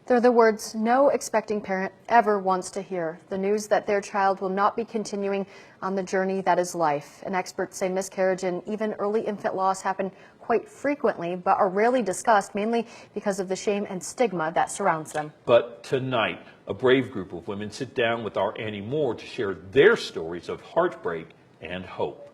They're the words no expecting parent ever wants to hear. The news that their child will not be continuing on the journey that is life. And experts say miscarriage and even early infant loss happen quite frequently, but are rarely discussed, mainly because of the shame and stigma that surrounds them. But tonight, a brave group of women sit down with our Annie Moore to share their stories of heartbreak and hope.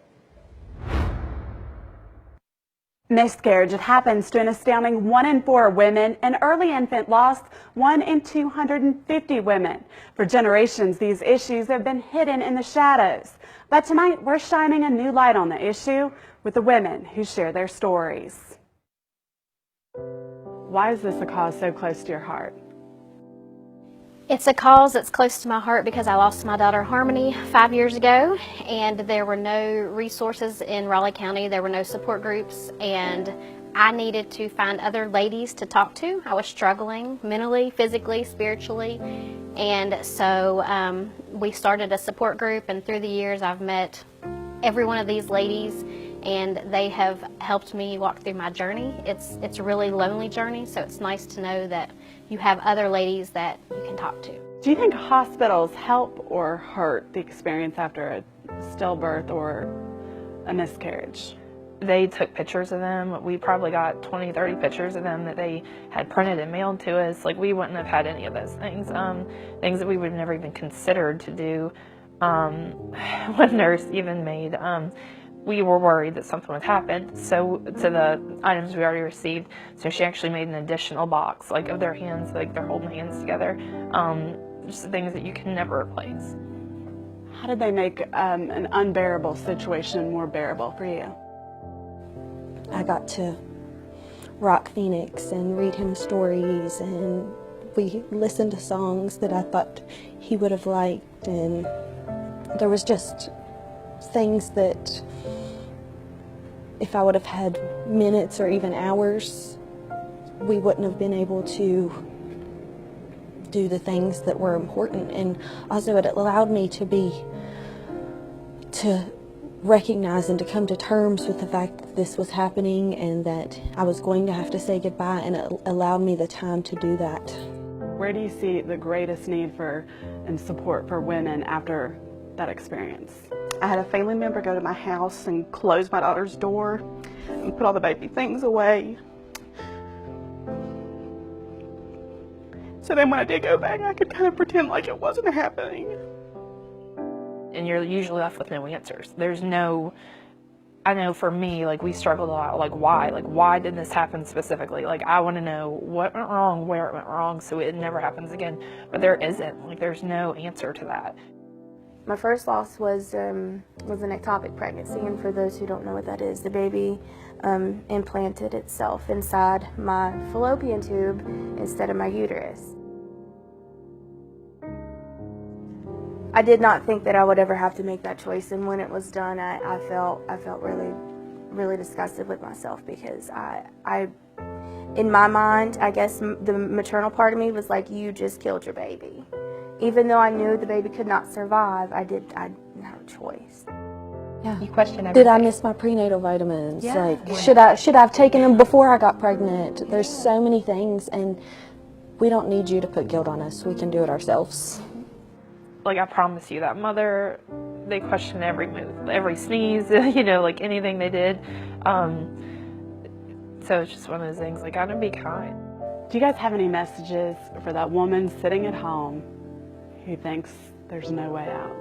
Miscarriage, it happens to an astounding 1 in 4 women, and early infant loss, 1 in 250 women. For generations, these issues have been hidden in the shadows. But tonight, we're shining a new light on the issue with the women who share their stories. Why is this a cause so close to your heart? It's a cause that's close to my heart because I lost my daughter Harmony 5 years ago, and there were no resources in Raleigh County. There were no support groups, and I needed to find other ladies to talk to. I was struggling mentally, physically, spiritually, and so we started a support group, and through the years I've met every one of these ladies, and they have helped me walk through my journey. It's a really lonely journey, so it's nice to know that you have other ladies that you can talk to. Do you think hospitals help or hurt the experience after a stillbirth or a miscarriage? They took pictures of them. We probably got 20, 30 pictures of them that they had printed and mailed to us. Like, we wouldn't have had any of those things. Things that we would have never even considered to do. One nurse even made, we were worried that something would happen, so to the items we already received, so she actually made an additional box, like, of their hands, like they're holding hands together, just things that you can never replace. How did they make an unbearable situation more bearable for you? I got to rock Phoenix and read him stories, and we listened to songs that I thought he would have liked, and there was just things that if I would have had minutes or even hours, we wouldn't have been able to do the things that were important. And also it allowed me to recognize and to come to terms with the fact that this was happening and that I was going to have to say goodbye, and it allowed me the time to do that. Where do you see the greatest need for and support for women after that experience? I had a family member go to my house and close my daughter's door and put all the baby things away. So then when I did go back, I could kind of pretend like it wasn't happening. And you're usually left with no answers. There's no, I know for me, like, we struggled a lot, like, why did this happen specifically? Like, I want to know what went wrong, where it went wrong, so it never happens again. But there isn't, like, there's no answer to that. My first loss was an ectopic pregnancy, and for those who don't know what that is, the baby implanted itself inside my fallopian tube instead of my uterus. I did not think that I would ever have to make that choice, and when it was done, I felt really disgusted with myself, because I in my mind, I guess the maternal part of me was like, you just killed your baby. Even though I knew the baby could not survive, I didn't have a choice. Yeah. You question everything. Did I miss my prenatal vitamins? Yeah. Like, should I have taken them before I got pregnant? There's so many things, and we don't need you to put guilt on us. We can do it ourselves. Like, I promise you, that mother, they question every move, every sneeze, you know, like anything they did. So it's just one of those things, like, gotta be kind. Do you guys have any messages for that woman sitting at home who thinks there's no way out?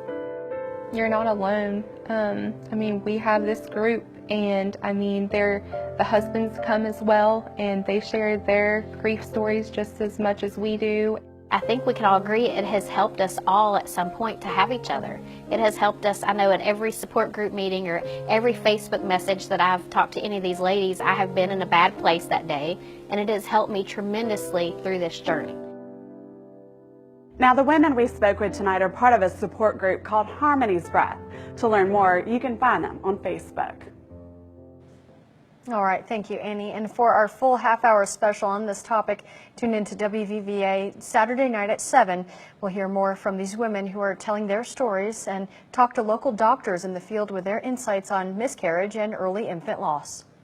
You're not alone. I mean, we have this group, and I mean, the husbands come as well, and they share their grief stories just as much as we do. I think we can all agree it has helped us all at some point to have each other. It has helped us, I know, at every support group meeting or every Facebook message that I've talked to any of these ladies, I have been in a bad place that day, and it has helped me tremendously through this journey. Now, the women we spoke with tonight are part of a support group called Harmony's Breath. To learn more, you can find them on Facebook. All right, thank you, Annie. And for our full half-hour special on this topic, tune into WVVA Saturday night at 7. We'll hear more from these women who are telling their stories and talk to local doctors in the field with their insights on miscarriage and early infant loss.